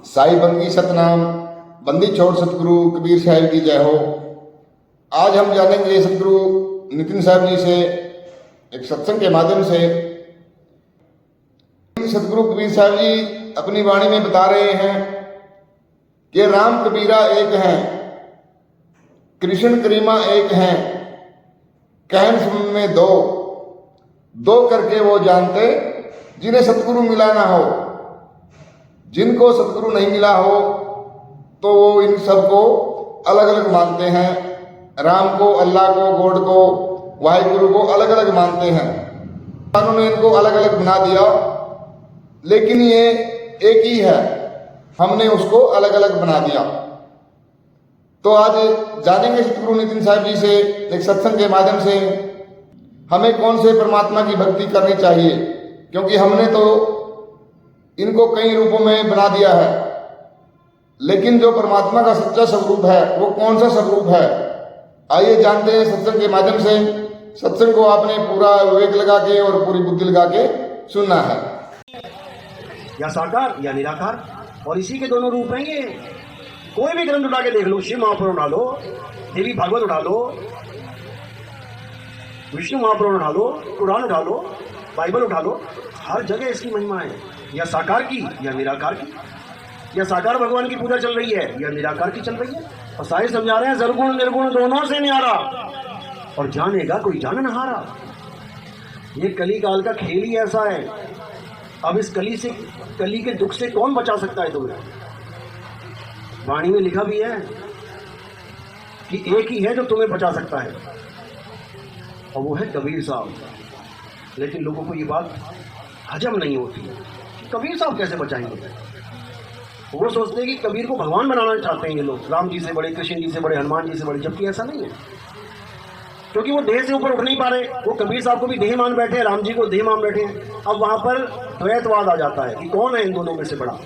साई बंदी सतनाम, बंदी छोड़ सतगुरु कबीर साहब की जय हो। आज हम जानेंगे सतगुरु नितिन साहब जी से एक सत्संग के माध्यम से। सतगुरु कबीर साहब जी अपनी वाणी में बता रहे हैं कि राम कबीरा एक हैं, कृष्ण करीमा एक हैं, कहन सुन में दो, दो करके वो जानते जिन्हें सतगुरु मिला ना हो। जिनको सतगुरु नहीं मिला हो तो वो इन सबको अलग अलग मानते हैं। राम को, अल्लाह को, गॉड को, वाहिगुरु को अलग अलग मानते हैं। उन्होंने इनको अलग अलग बना दिया, लेकिन ये एक ही है, हमने उसको अलग अलग बना दिया। तो आज जानेंगे सतगुरु नितिन साहब जी से एक सत्संग के माध्यम से हमें कौन से परमात्मा की भक्ति करनी चाहिए, क्योंकि हमने तो इनको कई रूपों में बना दिया है, लेकिन जो परमात्मा का सच्चा स्वरूप है वो कौन सा स्वरूप है, आइए जानते हैं सत्संग के माध्यम से। सत्संग को आपने पूरा विवेक लगा के और पूरी बुद्धि लगा के सुनना है। या साकार या निराकार, और इसी के दोनों रूप हैं ये। कोई भी ग्रंथ उठा के देख लो, शिव महापुराण उठा लो, देवी भागवत उठा लो, विष्णु महापुराण उठा लो, कुरान उठा लो, बाइबल उठा लो, हर जगह इसकी महिमा है। या साकार की या निराकार की, या साकार भगवान की पूजा चल रही है या निराकार की चल रही है। और साहिब समझा रहे हैं सर्वगुण निर्गुण दोनों से न्यारा, और जानेगा कोई जाननहारा। ये कली काल का खेल ही ऐसा है। अब इस कली के दुख से कौन बचा सकता है तुम्हें? वाणी में लिखा भी है कि एक ही है जो तुम्हें बचा सकता है, और वो है कबीर साहब। लेकिन लोगों को ये बात हजम नहीं होती है कि कबीर साहब कैसे बचाएंगे। वो सोचते हैं कि कबीर को भगवान बनाना चाहते हैं ये लोग, राम जी से बड़े, कृष्ण जी से बड़े, हनुमान जी से बड़े, जबकि ऐसा नहीं है। क्योंकि वो देह से ऊपर उठ नहीं पा रहे। वो कबीर साहब को भी देह मान बैठे हैं, राम जी को देह मान बैठे हैं। अब वहां पर द्वैतवाद आ जाता है कि कौन है इन दोनों में से बड़ा,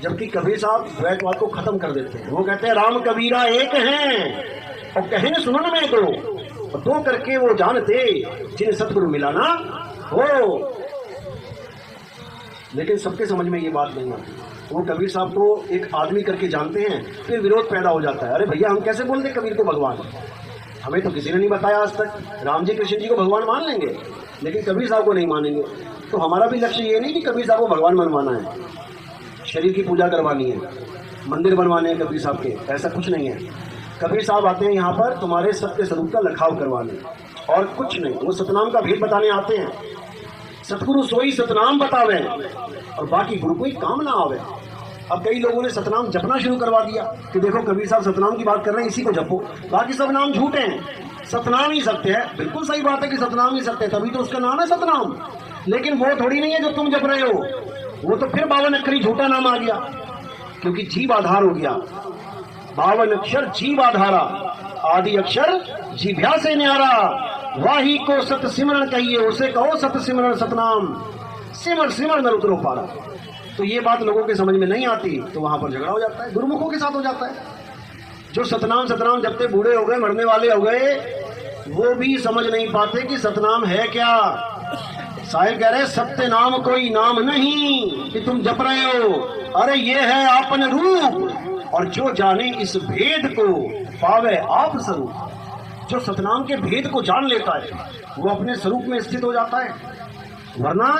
जबकि कबीर साहब द्वैतवाद को खत्म कर देते हैं। वो कहते हैं राम कबीरा एक हैं, और कहने सुनन में दो, और दो करके वो जानते जिन्हें सतगुरु मिला ना हो। लेकिन सबके समझ में ये बात नहीं आती। वो कबीर साहब को एक आदमी करके जानते हैं, फिर विरोध पैदा हो जाता है। अरे भैया, हम कैसे बोल दें कबीर को भगवान? हमें तो किसी ने नहीं बताया आज तक। राम जी कृष्ण जी को भगवान मान लेंगे, लेकिन कबीर साहब को नहीं मानेंगे। तो हमारा भी लक्ष्य ये नहीं कि कबीर साहब को भगवान मनवाना है, शरीर की पूजा करवानी है, मंदिर बनवाने हैं कबीर साहब के, ऐसा कुछ नहीं है। कबीर साहब आते हैं यहाँ पर तुम्हारे सत्य स्वरूप का लखाव करवाने, और कुछ नहीं। वो सतनाम का भेद बताने आते हैं। सतगुरु सोई सतनाम बतावे, और बाकी गुरु कोई काम ना आवे। अब कई लोगों ने सतनाम जपना शुरू करवा दिया कि देखो कबीर साहब सतनाम की बात कर रहे हैं, इसी को जपो, बाकी सब नाम झूठे हैं, सतनाम ही सत्य है। बिल्कुल सही बात है कि सतनाम ही सत्य है, तभी तो उसका नाम है सतनाम। लेकिन वो थोड़ी नहीं है जो तुम जप रहे हो, वो तो फिर 52 अक्षरी झूठा नाम आ गया, क्योंकि जीव आधार हो गया। 52 अक्षर जीव आधारा, आदि अक्षर जीभ्या से न्यारा। वाही को सत सिमरण कहिए, उसे कहो सत सिमरण सतनाम, सिमर सिमर नर उतरो पारा। तो ये बात लोगों के समझ में नहीं आती, तो वहां पर झगड़ा हो जाता है, गुरुमुखों के साथ हो जाता है। जो सतनाम सतनाम जपते बूढ़े हो गए, मरने वाले हो गए, वो भी समझ नहीं पाते कि सतनाम है क्या। साहिब कह रहे सत्य नाम कोई नाम नहीं कि तुम जप रहे हो, अरे ये है आपन रूप, और जो जाने इस भेद को पावे आप स्वरूप। जो सतनाम के भेद को जान लेता है वो अपने स्वरूप में स्थित हो जाता है, वरना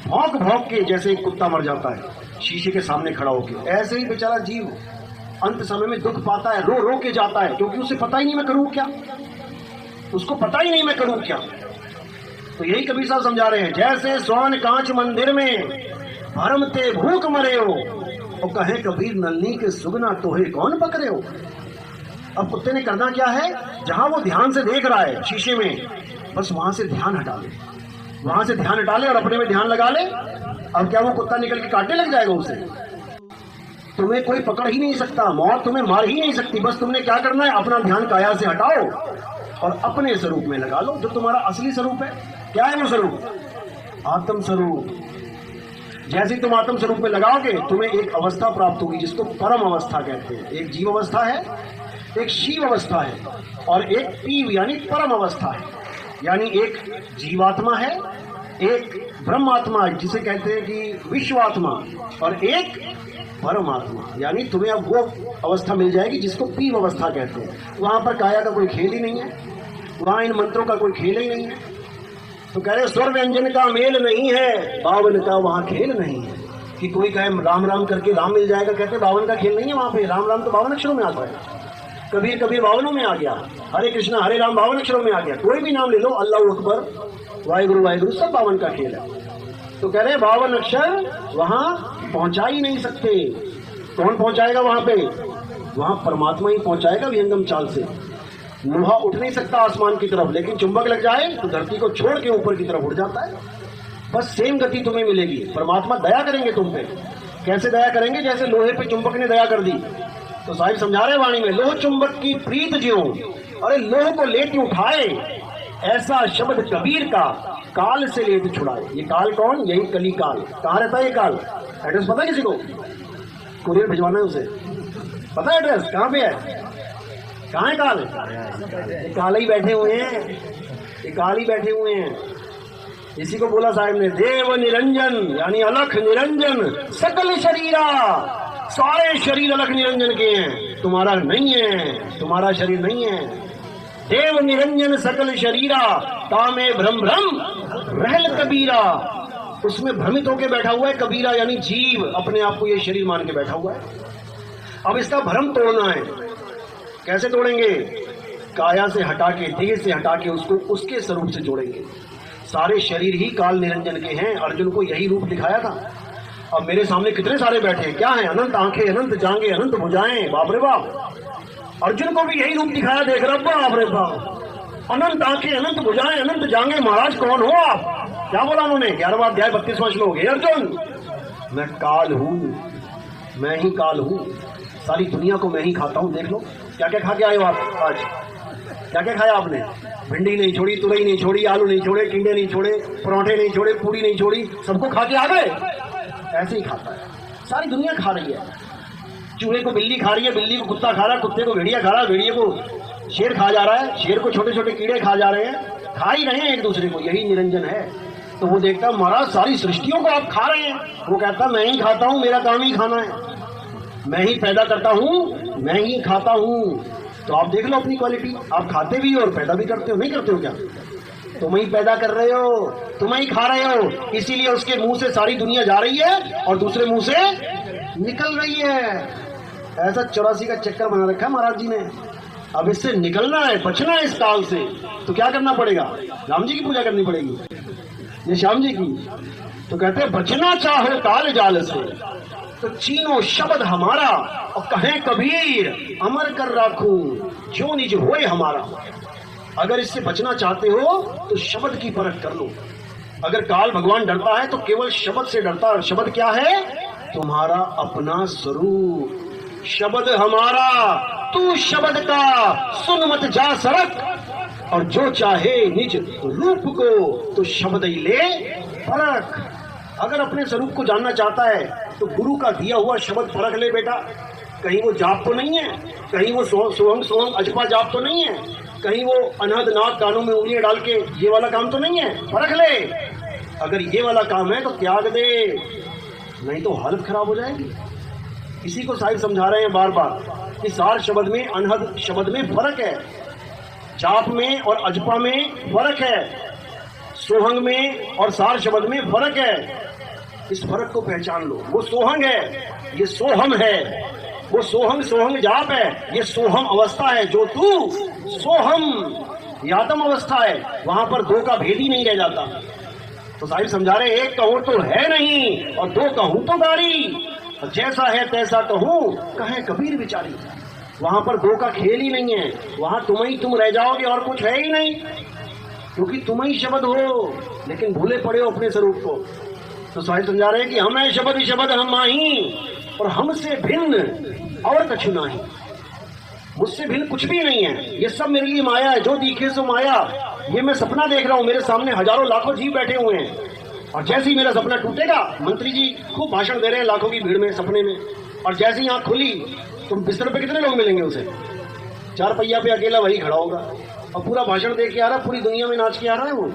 भौंक भौंक के जैसे एक कुत्ता मर जाता है शीशे के सामने खड़ा होकर, ऐसे ही बेचारा जीव अंत समय में दुख पाता है, रो रो के जाता है, क्योंकि उसे पता ही नहीं मैं करूं क्या, उसको पता ही नहीं मैं करूं क्या। तो यही कबीर साहब समझा रहे हैं, जैसे स्वर्ण कांच मंदिर में भरमते भूख मरे हो, और कहे कबीर नलनी के सुगना तोहे कौन पकड़े हो। अब कुत्ते ने करना क्या है, जहां वो ध्यान से देख रहा है शीशे में, बस वहां से ध्यान हटा ले, वहां से ध्यान हटा ले और अपने में ध्यान लगा ले। अब क्या वो कुत्ता निकल के काटने लग जाएगा उसे? तुम्हें कोई पकड़ ही नहीं सकता, मौत तुम्हें मार ही नहीं सकती। बस तुमने क्या करना है, अपना ध्यान काया से हटाओ और अपने स्वरूप में लगा लो, जो तुम्हारा असली स्वरूप है। क्या है वो स्वरूप? आत्म स्वरूप। जैसे तुम आत्म स्वरूप में लगाओगे, तुम्हें एक अवस्था प्राप्त होगी जिसको परम अवस्था कहते हैं। एक जीव अवस्था है, एक शिव अवस्था है, और एक पीव यानी परम अवस्था है। यानी एक जीवात्मा है, एक ब्रह्मात्मा जिसे कहते हैं कि विश्वात्मा, और एक परमात्मा। यानी तुम्हें अब वो अवस्था मिल जाएगी जिसको पीव अवस्था कहते हैं। वहां पर काया का कोई खेल ही नहीं है, वहां इन मंत्रों का कोई खेल ही नहीं है। तो कह रहे स्वर व्यंजन का मेल नहीं है, बावन का वहां खेल नहीं है। कि कोई कहे राम राम करके राम मिल जाएगा, कहते बावन का खेल नहीं है वहां पे। राम राम तो 52 अक्षरों में आता है, कबीर कबीर 52 में आ गया, हरे कृष्णा हरे राम 52 अक्षरों में आ गया। कोई भी नाम ले लो, अल्लाह अकबर, वाहिगुरु वाहिगुरु, सब 52 का खेल है। तो कह रहे 52 अक्षर वहां पहुंचा ही नहीं सकते। कौन पहुंचाएगा वहां पे? वहां परमात्मा ही पहुंचाएगा विहंगम चाल से। लोहा उठ नहीं सकता आसमान की तरफ, लेकिन चुंबक लग जाए तो धरती को छोड़ के ऊपर की तरफ उड़ जाता है। बस सेम गति तुम्हें मिलेगी। परमात्मा दया करेंगे तुम पे। कैसे दया करेंगे? जैसे लोहे पे चुंबक ने दया कर दी। तो साहिब समझा रहे वाणी में, लोह चुंबक की प्रीत ज्यों, अरे लोह को लेके उठाए, ऐसा शब्द कबीर का काल से लेके छुड़ाए। ये काल कौन? यही कली काल। कहाँ रहता है ये काल? एड्रेस पता है किसी को? कुरियर भिजवाना है उसे। पता है एड्रेस कहाँ पे है? कहाँ है काल? ये काल ही बैठे हुए हैं, ये काल ही बैठे हुए हैं। इसी को बोला साहब ने, देव निरंजन यानी अलख निरंजन सकल शरीरा, सारे शरीर अलख निरंजन के हैं, तुम्हारा नहीं है, तुम्हारा शरीर नहीं है। देव निरंजन सकल शरीरा, तामे भ्रम भ्रम रहल कबीरा। उसमें भ्रमित होकर बैठा हुआ है कबीरा, यानी जीव अपने आप को ये शरीर मान के बैठा हुआ है। अब इसका भ्रम तोड़ना है। कैसे तोड़ेंगे? काया से हटा के, देह से हटा के उसको उसके स्वरूप से जोड़ेंगे। सारे शरीर ही काल निरंजन के हैं। अर्जुन को यही रूप दिखाया था। अब मेरे सामने कितने सारे बैठे हैं, क्या है? अनंत आंखें, अनंत जांघें, अनंत भुजाएं। बाप रे बाप, अर्जुन को भी यही रूप दिखाया। देख रहा बाप रे बाप, अनंत आंखें, अनंत भुजाएं, अनंत जांघें। महाराज कौन हो आप? क्या बोला उन्होंने? 11वां अध्याय 32वां श्लोक। हे अर्जुन, मैं काल हूं, मैं ही काल हूं, सारी दुनिया को मैं ही खाता हूं। देख लो क्या क्या खा के आए हो आप आज। क्या क्या खाया आपने? भिंडी नहीं छोड़ी, तुरई नहीं छोड़ी, आलू नहीं छोड़े, टिंडे नहीं छोड़े, पराठे नहीं छोड़े, पूरी नहीं छोड़ी, सबको खा के आ गए। ऐसे ही खाता है, सारी दुनिया खा रही है। चूहे को बिल्ली खा रही है, बिल्ली को कुत्ता खा रहा है, कुत्ते को भेड़िया खा रहा है, भेड़िए को शेर खा जा रहा है, शेर को छोटे छोटे कीड़े खा जा रहे हैं, खा ही रहे हैं एक दूसरे को। यही निरंजन है। तो वो देखता महाराज सारी सृष्टियों को आप खा रहे हैं। वो कहता मैं ही खाता हूं, मेरा काम ही खाना है, मैं ही पैदा करता हूं, मैं ही खाता हूं। तो आप देख लो अपनी क्वालिटी, आप खाते भी हो और पैदा भी करते हो। नहीं करते हो क्या? तुम ही पैदा कर रहे हो, तुम ही खा रहे हो। इसीलिए उसके मुंह से सारी दुनिया जा रही है और दूसरे मुंह से निकल रही है। ऐसा 84 का चक्कर बना रखा है महाराज जी ने। अब इससे निकलना है, बचना है इस काल से, तो क्या करना पड़ेगा? राम जी की पूजा करनी पड़ेगी, ये श्याम जी की। तो कहते हैं बचना चाहो काल जाल से, तो चीनो शब्द हमारा, और कहें कबीर अमर कर राखूं जो निज होए हमारा। अगर इससे बचना चाहते हो तो शब्द की परख कर लो। अगर काल भगवान डरता है तो केवल शब्द से डरता है। शब्द क्या है? तुम्हारा अपना स्वरूप। शब्द हमारा, तू शब्द का, सुन मत जा सरक, और जो चाहे निज रूप को तो शब्द ही ले परख। अगर अपने स्वरूप को जानना चाहता है तो गुरु का दिया हुआ शब्द परख ले बेटा। कहीं वो जाप तो नहीं है, कहीं वो सोहंग सोहंग अजपा जाप तो नहीं है, कहीं वो अनहद नाक कानों में उंगलियां डाल के ये वाला काम तो नहीं है। परख ले। अगर ये वाला काम है तो त्याग दे, नहीं तो हालत खराब हो जाएगी। इसी को साहिब समझा रहे हैं बार बार कि सार शब्द में, अनहद शब्द में फर्क है, जाप में और अजपा में फर्क है, सोहंग में और सार शब्द में फर्क है। इस फर्क को पहचान लो। वो सोहंग है, ये सोहम है। वो सोहंग सोहंग जाप है, ये सोहम अवस्था है। जो तू सोहम यातम अवस्था है, वहां पर दो का भेद ही नहीं रह जाता। तो साहिब समझा रहे एक कहूं तो है नहीं और दो कहूं तो गारी, और जैसा है तैसा कहूं कहे कबीर विचारी। वहां पर दो का खेल ही नहीं है, वहां तुम रह जाओगे और कुछ है ही नहीं, क्योंकि तुम ही शब्द हो, लेकिन भूले पड़े हो अपने स्वरूप को। तो साहिब समझा रहे हैं कि हम है शब्द शब्द हम माही, और हमसे भिन्न और कछु नहीं। मुझसे भिन्न कुछ भी नहीं है, ये सब मेरे लिए माया है। जो दिखे सो माया। ये मैं सपना देख रहा हूँ, मेरे सामने हजारों लाखों जीव बैठे हुए हैं, और जैसे ही मेरा सपना टूटेगा, मंत्री जी खूब भाषण दे रहे हैं लाखों की भीड़ में सपने में, और जैसे ही आंख खुली तो बिस्तर पे कितने लोग मिलेंगे उसे? 4 पहिया पे अकेला वही खड़ा होगा और पूरा भाषण दे के आ रहा है, पूरी दुनिया में नाच के आ रहा है वो।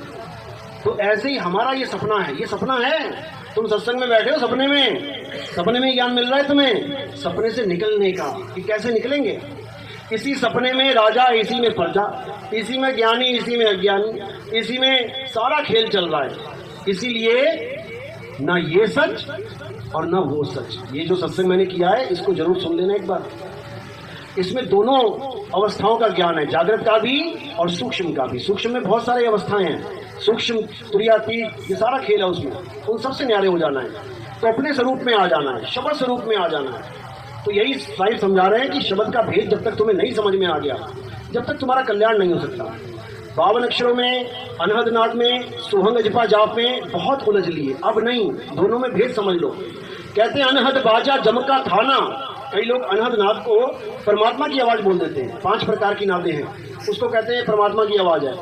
तो ऐसे ही हमारा ये सपना है, ये सपना है। तुम सत्संग में बैठे हो सपने में ज्ञान मिल रहा है तुम्हें, सपने से निकलने का कि कैसे निकलेंगे। इसी सपने में राजा, इसी में प्रजा, इसी में ज्ञानी, इसी में अज्ञानी, इसी में सारा खेल चल रहा है। इसीलिए ना ये सच और ना वो सच। ये जो सत्संग मैंने किया है इसको जरूर सुन लेना एक बार। इसमें दोनों अवस्थाओं का ज्ञान है, जागृत का भी और सूक्ष्म का भी। सूक्ष्म में बहुत सारी अवस्थाएं हैं, सूक्ष्म तुर्यातीत, ये सारा खेल है उसमें। उन सबसे न्यारे हो जाना है, तो अपने स्वरूप में आ जाना है, शब्द स्वरूप में आ जाना है। तो यही साहिब समझा रहे हैं कि शब्द का भेद जब तक तुम्हें नहीं समझ में आ गया, जब तक तुम्हारा कल्याण नहीं हो सकता। 52 अक्षरों में, अनहद नाद में, सोहंग जपा जाप में बहुत उलझ लिए, अब नहीं, दोनों में भेद समझ लो। कहते हैं अनहद बाजा जमका थाना। कई लोग अनहद नाद को परमात्मा की आवाज बोल देते हैं। 5 प्रकार की नादें हैं, उसको कहते हैं परमात्मा की आवाज है।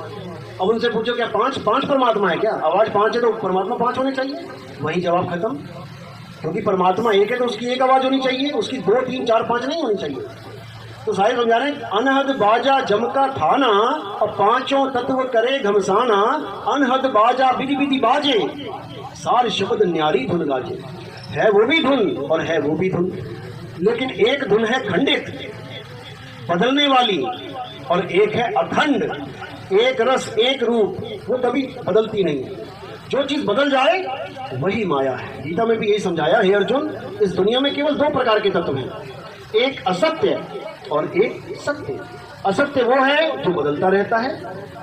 अब उनसे पूछो क्या पांच परमात्मा है क्या? आवाज 5 है तो परमात्मा 5 होने चाहिए? वही जवाब खत्म। क्योंकि परमात्मा एक है तो उसकी एक आवाज होनी चाहिए, उसकी 2, 3, 4, 5 नहीं होनी चाहिए। तो साहिब समझा रहे हैं अनहद बाजा जमका थाना और 5 तत्व करे घमसाना। अनहद बाजा विधि विधि बाजे, सार शब्द न्यारी धुन गाजे। है वो भी धुन और है वो भी धुन, लेकिन एक धुन है खंडित, बदलने वाली, और एक है अखंड, एक रस एक रूप, वो कभी बदलती नहीं। जो चीज बदल जाए वही माया है। गीता में भी यही समझाया, हे अर्जुन, इस दुनिया में केवल 2 प्रकार के तत्व हैं, एक असत्य और एक सत्य। असत्य वो है जो बदलता रहता है,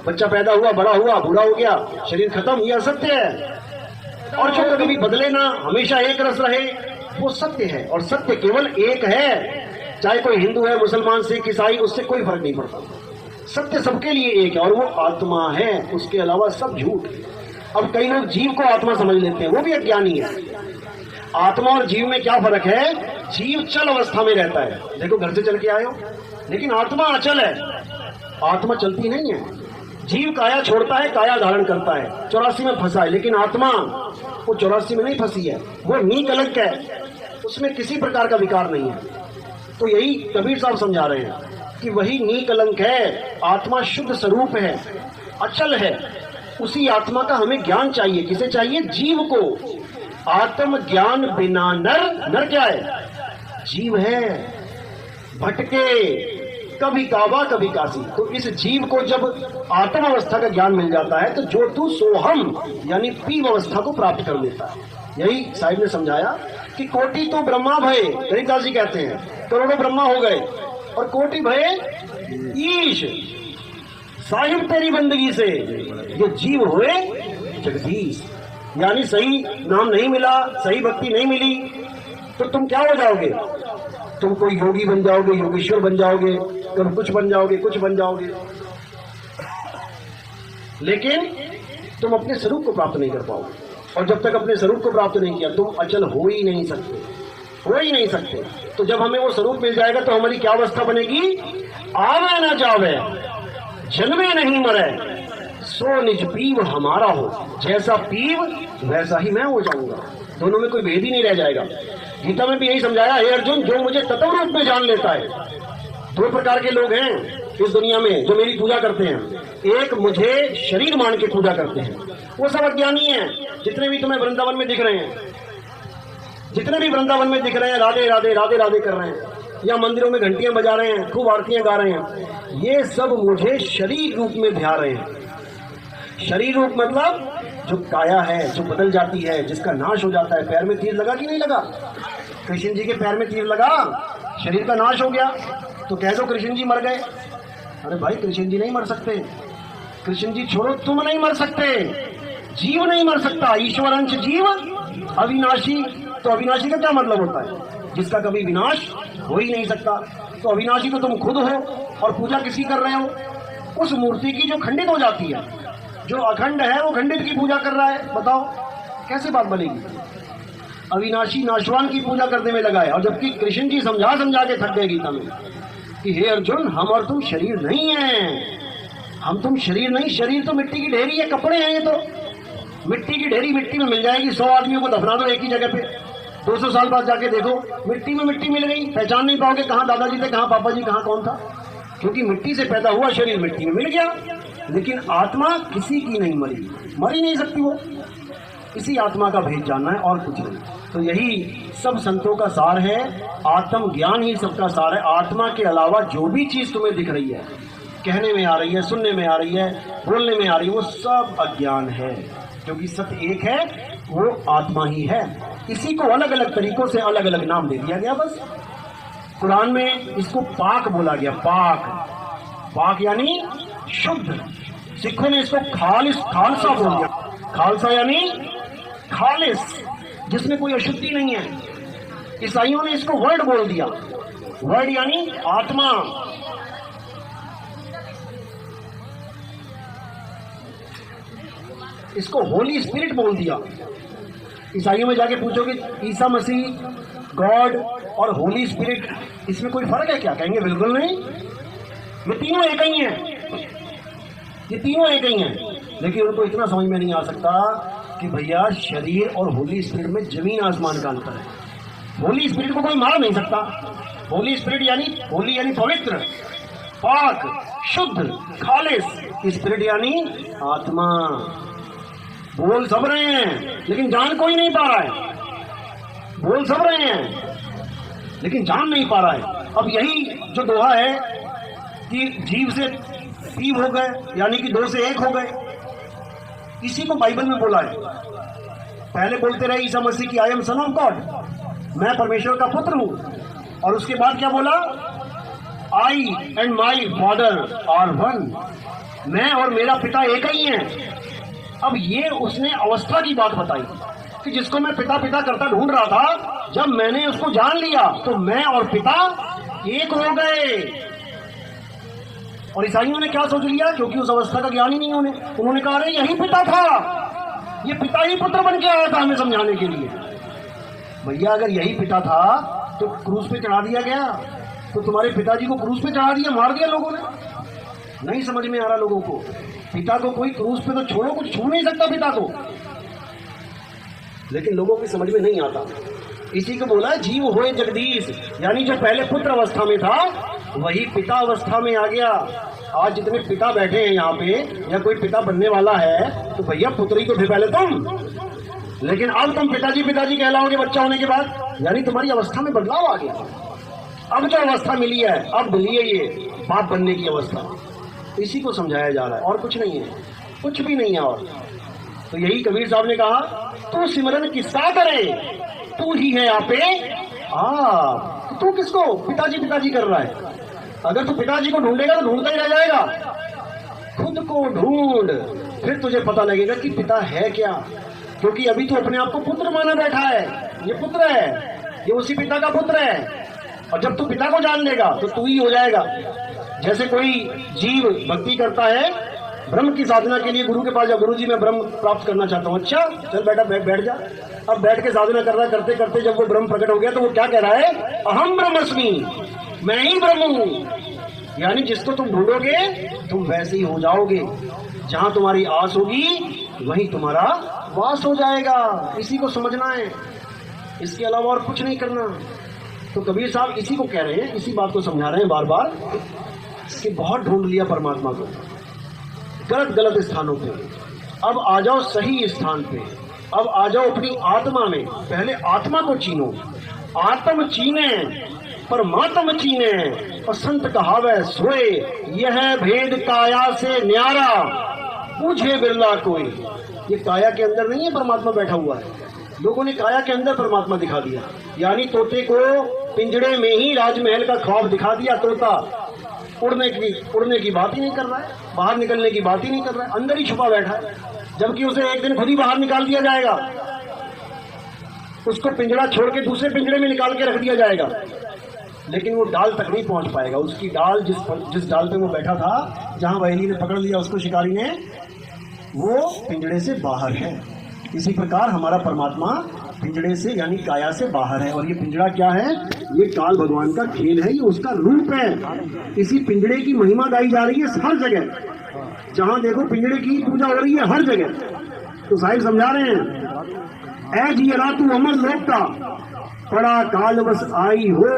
बच्चा पैदा हुआ, बड़ा हुआ, बूढ़ा हो गया, शरीर खत्म, ये असत्य है। और जो कभी भी बदले ना, हमेशा एक रस रहे, वो सत्य है। और सत्य केवल एक है, चाहे कोई हिंदू है, मुसलमान, सिख, ईसाई, उससे कोई फर्क नहीं पड़ता। सत्य सबके लिए एक है और वो आत्मा है, उसके अलावा सब झूठ है। अब कई लोग जीव को आत्मा समझ लेते हैं, वो भी अज्ञानी है। आत्मा और जीव में क्या फर्क है? जीव चल अवस्था में रहता है, देखो घर से चल के आए हो, लेकिन आत्मा अचल है, आत्मा चलती नहीं है। जीव काया छोड़ता है, काया धारण करता है, 84 में फंसा है, लेकिन आत्मा वो 84 में नहीं फंसी है, वो नीकलंक है, उसमें किसी प्रकार का विकार नहीं है। तो यही कबीर साहब समझा रहे हैं कि वही नीकलंक है, आत्मा शुद्ध स्वरूप है, अचल है। उसी आत्मा का हमें ज्ञान चाहिए। किसे चाहिए? जीव को। आत्म ज्ञान बिना नर क्या है? जीव है, भटके, कभी काबा कभी काशी। तो इस जीव को जब आत्म अवस्था का ज्ञान मिल जाता है तो जो तू सोहम यानी पीव अवस्था को प्राप्त कर लेता है। यही साहिब ने समझाया कि कोटि तो ब्रह्मा भय, गरीबदास जी कहते हैं करोड़ों ब्रह्मा हो गए, और कोटि भय ईश, साहिब तेरी बंदगी से ये जीव हुए जगदीश। यानी सही नाम नहीं मिला, सही भक्ति नहीं मिली, तो तुम क्या हो जाओगे? तुम कोई योगी बन जाओगे, योगेश्वर बन जाओगे, तुम कुछ बन जाओगे, कुछ बन जाओगे, लेकिन तुम अपने स्वरूप को प्राप्त नहीं कर पाओगे। और जब तक अपने स्वरूप को प्राप्त नहीं किया, तुम अचल हो ही नहीं सकते, हो ही नहीं सकते। तो जब हमें वो स्वरूप मिल जाएगा तो हमारी क्या अवस्था बनेगी? आवे ना जावे, जन्मे नहीं मरे, सो निज पीव हमारा हो। जैसा पीव वैसा ही मैं हो जाऊंगा, दोनों में कोई भेद ही नहीं रह जाएगा। गीता में भी यही समझाया, हे अर्जुन, जो मुझे तत्व रूप में जान लेता है। 2 प्रकार के लोग हैं इस दुनिया में जो मेरी पूजा करते हैं। एक मुझे शरीर मान के पूजा करते हैं, वो सब अज्ञानी है। जितने भी तुम्हें वृंदावन में दिख रहे हैं, जितने भी वृंदावन में दिख रहे हैं, राधे राधे राधे राधे कर रहे हैं, या मंदिरों में घंटियां बजा रहे हैं, खूब आरतियां गा रहे हैं, ये सब मुझे शरीर रूप में ध्या रहे हैं। शरीर रूप मतलब जो काया है, जो बदल जाती है, जिसका नाश हो जाता है। पैर में तीर लगा कि नहीं लगा? कृष्ण जी के पैर में तीर लगा, शरीर का नाश हो गया, तो कह दो कृष्ण जी मर गए। अरे भाई, कृष्ण जी नहीं मर सकते, कृष्ण जी छोड़ो, तुम नहीं मर सकते, जीव नहीं मर सकता। ईश्वर अंश जीव अविनाशी, तो अविनाशी का क्या मतलब होता है? जिसका कभी विनाश हो ही नहीं सकता। तो अविनाशी तो तुम खुद हो, और पूजा किसकी कर रहे हो? उस मूर्ति की जो खंडित हो जाती है। जो अखंड है वो खंडित की पूजा कर रहा है, बताओ कैसे बात बनेगी? अविनाशी नाशवान की पूजा करने में लगा है। और जबकि कृष्ण जी समझा समझा के थक गए गीता में कि हे अर्जुन, हम और तुम शरीर नहीं है, हम तुम शरीर नहीं, शरीर तो मिट्टी की ढेरी है, कपड़े हैं ये तो। मिट्टी की ढेरी मिट्टी में मिल जाएगी, 100 आदमियों को दफना दो एक ही जगह पे, 200 साल बाद जाके देखो मिट्टी में मिट्टी मिल गई, पहचान नहीं पाओगे कहाँ दादाजी थे, कहाँ पापा जी, कहाँ कौन था, क्योंकि मिट्टी से पैदा हुआ शरीर मिट्टी में मिल गया। लेकिन आत्मा किसी की नहीं मरी, मर ही नहीं सकती वो। इसी आत्मा का भेद जानना है और कुछ नहीं। तो यही सब संतों का सार है, आत्म ज्ञान ही सबका सार है। आत्मा के अलावा जो भी चीज तुम्हें दिख रही है, कहने में आ रही है, सुनने में आ रही है, बोलने में आ रही है, वो सब अज्ञान है, क्योंकि सत्य एक है, वो आत्मा ही है। इसी को अलग अलग तरीकों से अलग अलग नाम दे दिया गया। बस कुरान में इसको पाक बोला गया, पाक। पाक यानी शुद्ध। सिखों ने इसको खालसा बोल दिया। खालसा यानी खालिस, जिसमें कोई अशुद्धि नहीं है। ईसाइयों ने इसको वर्ड बोल दिया, वर्ड यानी आत्मा। इसको होली स्पिरिट बोल दिया। ईसाइयों में जाके पूछोगे ईसा मसीह, गॉड और होली स्पिरिट, इसमें कोई फर्क है क्या? कहेंगे बिल्कुल नहीं, ये तीनों एक ही हैं, ये तीनों एक ही हैं। लेकिन उनको इतना समझ में नहीं आ सकता कि भैया शरीर और होली स्पिरिट में जमीन आसमान का अंतर है। होली स्पिरिट को कोई मार नहीं सकता। होली स्पिरिट यानी पवित्र, पाक, शुद्ध, खालिस। स्पिरिट यानी आत्मा। बोल सब रहे हैं लेकिन जान कोई नहीं पा रहा है। बोल सब रहे हैं लेकिन जान नहीं पा रहा है। अब यही जो दोहा है कि जीव से तीव हो गए, यानी कि 2 से 1 हो गए, इसी को बाइबल में बोला है। पहले बोलते रहे ईसा मसीह की I am son of God, मैं परमेश्वर का पुत्र हूं, और उसके बाद क्या बोला? I and my father are one, मैं और मेरा पिता एक ही हैं। अब ये उसने अवस्था की बात बताई कि जिसको मैं पिता पिता करता ढूंढ रहा था, जब मैंने उसको जान लिया तो मैं और पिता एक हो गए। और ईसाइयों ने क्या सोच लिया? क्योंकि उस अवस्था का ज्ञान ही नहीं उन्होंने कहा अरे यही पिता था, ये पिता ही पुत्र बन के आया था हमें समझाने के लिए। भैया अगर यही पिता था तो क्रूस पे चढ़ा दिया गया, तो तुम्हारे पिताजी को क्रूस पे चढ़ा दिया, मार दिया लोगों ने। नहीं समझ में आ रहा लोगों को। पिता को कोई क्रूस पे तो छोड़ो, कुछ छू नहीं सकता पिता को, लेकिन लोगों की समझ में नहीं आता। इसी को बोला जीव होए जगदीश, यानी जो पहले पुत्र अवस्था में था वही पिता अवस्था में आ गया। आज जितने पिता बैठे हैं यहाँ पे, या कोई पिता बनने वाला है, तो भैया पुत्र ही तो थे पहले तुम, लेकिन अब तुम पिताजी पिताजी कहलाओगे बच्चा होने के बाद, यानी तुम्हारी अवस्था में बदलाव आ गया। अब जो अवस्था मिली है, अब मिली है ये बाप बनने की अवस्था। इसी को समझाया जा रहा है, और कुछ नहीं है, कुछ भी नहीं है। और तो यही कबीर साहब ने कहा, तू सिमरन किसका करे, तू ही है आपे आप। तू किसको पिताजी पिताजी कर रहा है? अगर तू पिताजी को ढूंढेगा तो ढूंढता ही रह जाएगा। खुद को ढूंढ, फिर तुझे पता लगेगा कि पिता है क्या। क्योंकि अभी तू अपने आप को पुत्र माना बैठा है, ये पुत्र है, ये उसी पिता का पुत्र है। और जब तू पिता को जान लेगा तो तू ही हो जाएगा। जैसे कोई जीव भक्ति करता है, ब्रह्म की साधना के लिए गुरु के पास जा, गुरु जी मैं ब्रह्म प्राप्त करना चाहता हूँ। अच्छा चल बेटा बैठ जा। अब बैठ के साधना कर रहा, करते करते जब वो ब्रह्म प्रकट हो गया तो वो क्या कह रहा है? अहम ब्रह्मस्मि, मैं ही ब्रह्म हूँ। यानी जिसको तुम ढूंढोगे तुम वैसे ही हो जाओगे। जहां तुम्हारी आस होगी वहीं तुम्हारा वास हो जाएगा। इसी को समझना है, इसके अलावा और कुछ नहीं करना। तो कबीर साहब इसी को कह रहे हैं, इसी बात को समझा रहे हैं बार बार कि बहुत ढूंढ लिया परमात्मा को गलत गलत स्थानों पे, अब आ जाओ सही स्थान पे। अब आ जाओ अपनी आत्मा में। पहले आत्मा को चीनो, आत्म चीने परमात्म चीने। और संत कहावे सोए, यह भेद काया से न्यारा, पूछे बिरला कोई। ये काया के अंदर नहीं है परमात्मा बैठा हुआ है, लोगों ने काया के अंदर परमात्मा दिखा दिया। यानी तोते को पिंजड़े में ही राजमहल का ख्वाब दिखा दिया। तोता उड़ने की बात ही नहीं कर रहा है, बाहर निकलने की बात ही नहीं कर रहा है, अंदर ही छुपा बैठा है। जबकि उसे एक दिन खुद ही बाहर निकाल दिया जाएगा, उसको पिंजड़ा छोड़ के दूसरे पिंजड़े में निकाल के रख दिया जाएगा, लेकिन वो डाल तक नहीं पहुंच पाएगा। उसकी डाल जिस डाल पे वो बैठा था, जहां वहेली ने पकड़ लिया उसको शिकारी ने, वो पिंजड़े से बाहर है। इसी प्रकार हमारा परमात्मा पिंजड़े से यानी काया से बाहर है। और ये पिंजड़ा क्या है? ये काल भगवान का खेल है, ये उसका रूप है। इसी पिंजड़े की महिमा गाई जा रही है हर जगह, जहां देखो पिंजड़े की पूजा हो रही है हर जगह। तो साहिब समझा रहे हैं, ऐ जियरा तू अमर लोक का, पड़ा कालवश आई हो,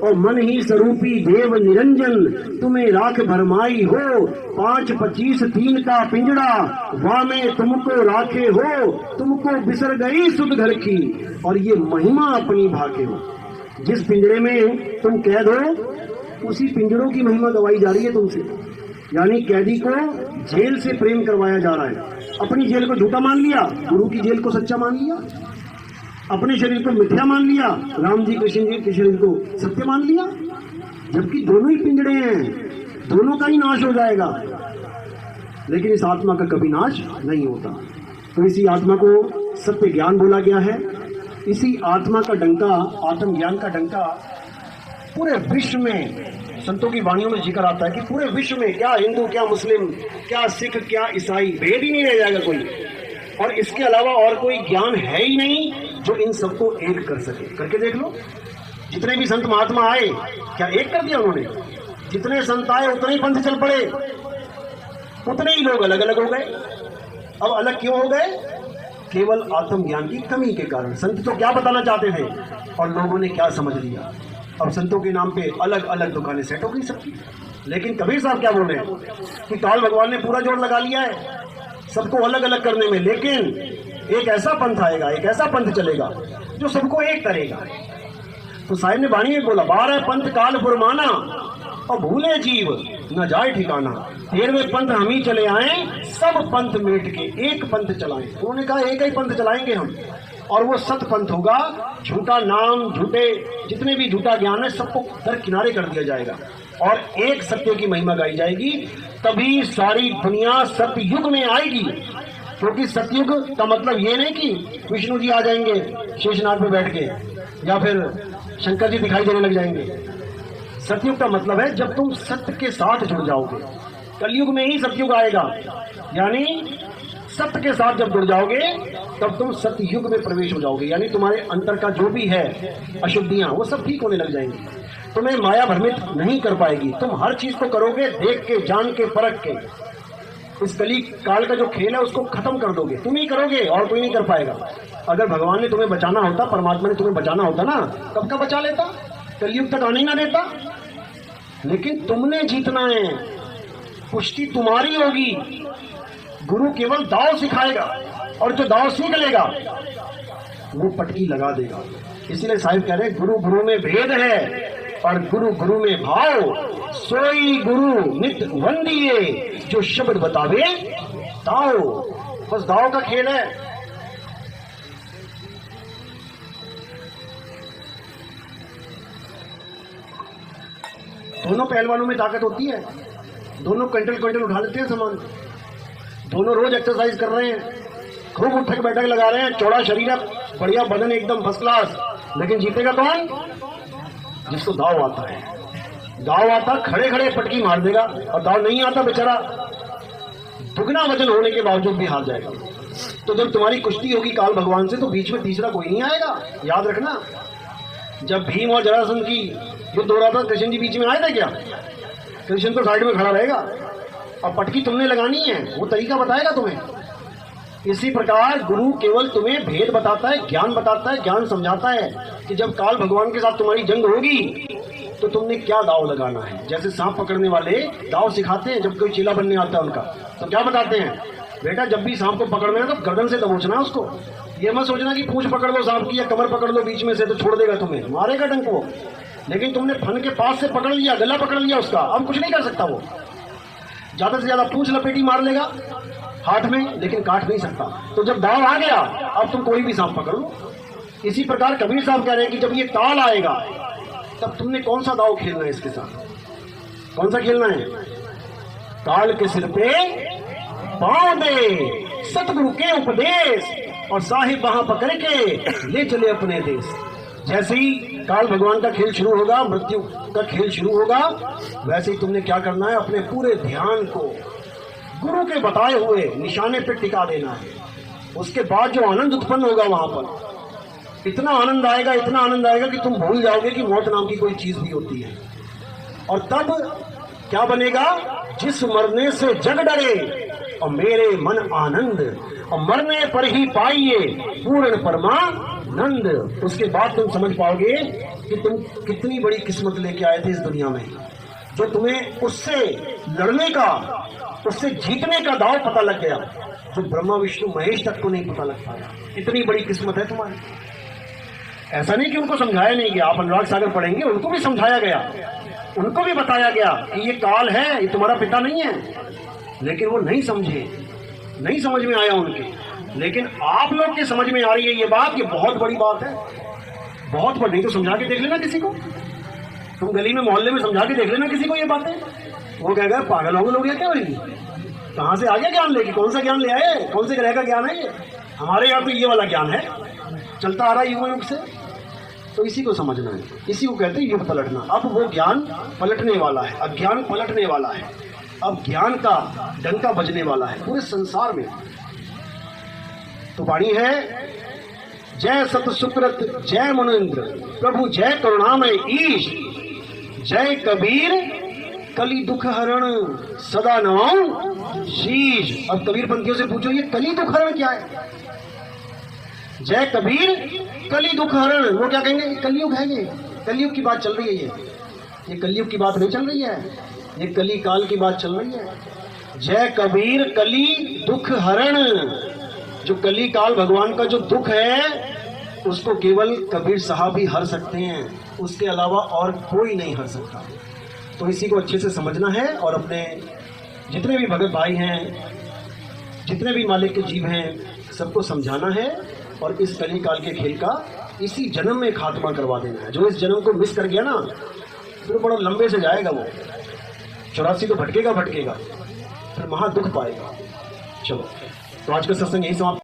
और मन ही स्वरूपी देव निरंजन तुम्हें राख भरमाई हो। 5 25 3 का पिंजड़ा वामे तुमको राखे हो, तुमको बिसर गई सुध घर की और ये महिमा अपनी भाके हो। जिस पिंजरे में तुम कैद हो उसी पिंजरों की महिमा गवाई जा रही है तुमसे। यानी कैदी को जेल से प्रेम करवाया जा रहा है। अपनी जेल को झूठा मान लिया, गुरु की जेल को सच्चा मान लिया। अपने शरीर को मिथ्या मान लिया, राम जी कृष्ण जी के शरीर को सत्य मान लिया। जबकि दोनों ही पिंजड़े हैं, दोनों का ही नाश हो जाएगा, लेकिन इस आत्मा का कभी नाश नहीं होता। तो इसी आत्मा को सत्य ज्ञान बोला गया है। इसी आत्मा का डंका, आत्म ज्ञान का डंका पूरे विश्व में, संतों की वाणियों में जिक्र आता है कि पूरे विश्व में, क्या हिंदू, क्या मुस्लिम, क्या सिख, क्या ईसाई, भेद ही नहीं रह जाएगा कोई। और इसके अलावा और कोई ज्ञान है ही नहीं जो इन सबको एक कर सके। करके देख लो, जितने भी संत महात्मा आए, क्या एक कर दिया उन्होंने? जितने संत आए उतने ही पंथ चल पड़े, उतने ही लोग अलग अलग हो गए। अब अलग क्यों हो गए? केवल आत्म ज्ञान की कमी के कारण। संत तो क्या बताना चाहते थे और लोगों ने क्या समझ लिया। अब संतों के नाम पे अलग अलग दुकानें सेट हो गई सबकी। लेकिन कबीर साहब क्या बोल रहे हैं कि काल भगवान ने पूरा जोर लगा लिया है सबको अलग अलग करने में, लेकिन एक ऐसा पंथ आएगा, एक ऐसा पंथ चलेगा जो सबको एक करेगा। तो साहिब ने वाणी में बोला, 12 पंथ काल फुरमाना और भूले जीव न जाए ठिकाना। 13वें पंथ हम ही चले आए, सब पंथ मेट के एक पंथ चलाएं। उन्होंने कहा एक ही पंथ चलाएंगे हम, और वो सत पंथ होगा। झूठा नाम, झूठे जितने भी झूठा ज्ञान है सबको दरकिनारे कर दिया जाएगा और एक सत्य की महिमा गाई जाएगी। तभी सारी दुनिया सतयुग में आएगी। क्योंकि सतयुग का मतलब ये नहीं कि विष्णु जी आ जाएंगे शेषनाग पे बैठ के या फिर शंकर जी दिखाई देने लग जाएंगे। सतयुग का मतलब है जब तुम सत्य के साथ जुड़ जाओगे। कलयुग में ही सतयुग आएगा, यानी सत्य के साथ जब जुड़ जाओगे तब तुम सतयुग में प्रवेश हो जाओगे। यानी तुम्हारे अंतर का जो भी है अशुद्धियां, वो सब ठीक होने लग जाएंगी। तुम्हें माया भ्रमित नहीं कर पाएगी। तुम हर चीज को करोगे देख के, जान के, परख के। इस कली काल का जो खेल है उसको खत्म कर दोगे, तुम ही करोगे और कोई नहीं कर पाएगा। अगर भगवान ने तुम्हें बचाना होता, परमात्मा ने तुम्हें बचाना होता ना, कब का बचा लेता, कलयुग तक आने ही ना देता। लेकिन तुमने जीतना है, कुश्ती तुम्हारी होगी। गुरु केवल दाव सिखाएगा और जो दाव सीख लेगा वो पटकी लगा देगा। इसलिए साहिब कह रहे हैं गुरु गुरु में भेद है और गुरु गुरु में भाव। सोई गुरु नित वंदिए, जो शब्द बतावे दाव। बस दाव का खेल है। दोनों पहलवानों में ताकत होती है, दोनों क्विंटल क्विंटल उठा लेते हैं सामान, दोनों रोज एक्सरसाइज कर रहे हैं, खूब उठक बैठक लगा रहे हैं, चौड़ा शरीर है, बढ़िया बदन एकदम फर्स्ट क्लास। लेकिन जीतेगा कौन? जिसको दाव आता है। दाव आता खड़े खड़े पटकी मार देगा, और दाव नहीं आता बेचारा दुगना वजन होने के बावजूद भी हार जाएगा। तो जब तुम्हारी कुश्ती होगी काल भगवान से तो बीच में तीसरा कोई नहीं आएगा। याद रखना, जब भीम और जरासंध की युद्ध हो रहा था, कृष्ण जी बीच में आए थे क्या? कृष्ण तो साइड में खड़ा रहेगा और पटकी तुमने लगानी है, वो तरीका बताएगा तुम्हें। इसी प्रकार गुरु केवल तुम्हें भेद बताता है, ज्ञान बताता है, ज्ञान समझाता है कि जब काल भगवान के साथ तुम्हारी जंग होगी तो तुमने क्या दाव लगाना है। जैसे सांप पकड़ने वाले दाव सिखाते हैं, जब कोई चीला बनने आता है उनका, तो क्या बताते हैं, बेटा जब भी सांप को पकड़ना है तो गर्दन से दबोचना है उसको। ये मत सोचना कि पूंछ पकड़ लो सांप की या कमर पकड़ लो बीच में से तो छोड़ देगा तुम्हें, मारेगा डंक वो। लेकिन तुमने फन के पास से पकड़ लिया, गला पकड़ लिया उसका, अब कुछ नहीं कर सकता वो। ज्यादा से ज्यादा पूंछ लपेटी मार लेगा हाथ में, लेकिन काट नहीं सकता। तो जब दाव आ गया अब तुम कोई भी सांप पकड़ लो। इसी प्रकार कबीर साहब कह रहे हैं कि जब ये ताल आएगा तब तुमने कौन सा दाव खेलना है इसके साथ, कौन सा खेलना है? काल के सिर पे पांव दे सतगुरु के उपदेश और साहिब वहां पकड़ के ले चले अपने देश। जैसे ही काल भगवान का खेल शुरू होगा, मृत्यु का खेल शुरू होगा, वैसे ही तुमने क्या करना है, अपने पूरे ध्यान को गुरु के बताए हुए निशाने पे टिका देना है। उसके बाद जो आनंद उत्पन्न होगा वहां पर, इतना आनंद आएगा, इतना आनंद आएगा कि तुम भूल जाओगे कि मौत नाम की कोई चीज भी होती है। और तब क्या बनेगा, जिस मरने से जग डरे और मेरे मन आनंद, और मरने पर ही पाइए पूर्ण परमा नंद, उसके बाद तुम समझ पाओगे कि तुम कितनी बड़ी किस्मत लेके आए थे इस दुनिया में, जो तुम्हें उससे लड़ने का, उससे जीतने का दाव पता लग गया, जो ब्रह्मा विष्णु महेश तक को नहीं पता लग पाया। इतनी बड़ी किस्मत है तुम्हारी। ऐसा नहीं कि उनको समझाया नहीं गया, आप अनुराग सागर पढ़ेंगे, उनको भी समझाया गया, उनको भी बताया गया कि ये काल है, ये तुम्हारा पिता नहीं है, लेकिन वो नहीं समझे, नहीं समझ में आया उनके। लेकिन आप लोग के समझ में आ रही है ये बात, ये बहुत बड़ी बात है, बहुत बड़ी। तो समझा के देख लेना किसी को, तुम गली में मोहल्ले में समझा के देख लेना किसी को ये बातें, वो कहेगा पागल हो गया क्या, वही कहाँ से आ गया ज्ञान लेके, कौन सा ज्ञान ले आए, कौन से ग्रह का ज्ञान है ये, हमारे यहाँ तो ये वाला ज्ञान है, चलता आ रहा है युग युग से। तो इसी को समझना है, इसी को कहते हैं युग पलटना। अब वो ज्ञान पलटने वाला है, अज्ञान पलटने वाला है, अब ज्ञान का डंका बजने वाला है पूरे संसार में। तो वाणी है, जय सत सुकृत जय मुनिंद्र प्रभु जय करुणामय ईश, जय कबीर कली दुख हरण सदा नवाऊं शीश। अब कबीर पंथियों से पूछो ये कली दुख हरण क्या है? जय कबीर कली दुख हरण, वो क्या कहेंगे, कलयुग है, ये कलयुग की बात चल रही है, ये कलयुग की बात नहीं चल रही है, ये कली काल की बात चल रही है। जय कबीर कली दुख हरण, जो कली काल भगवान का जो दुख है उसको केवल कबीर साहब ही हर सकते हैं, उसके अलावा और कोई नहीं हर सकता। तो इसी को अच्छे से समझना है और अपने जितने भी भगत भाई हैं, जितने भी मालिक के जीव हैं, सबको समझाना है और इस कली काल के खेल का इसी जन्म में खात्मा करवा देना है। जो इस जन्म को मिस कर गया ना, तो बड़ा लंबे से जाएगा, वो 84 तो भटकेगा, फिर महा दुख पाएगा। चलो, तो आज का सत्संग यही समाप्त।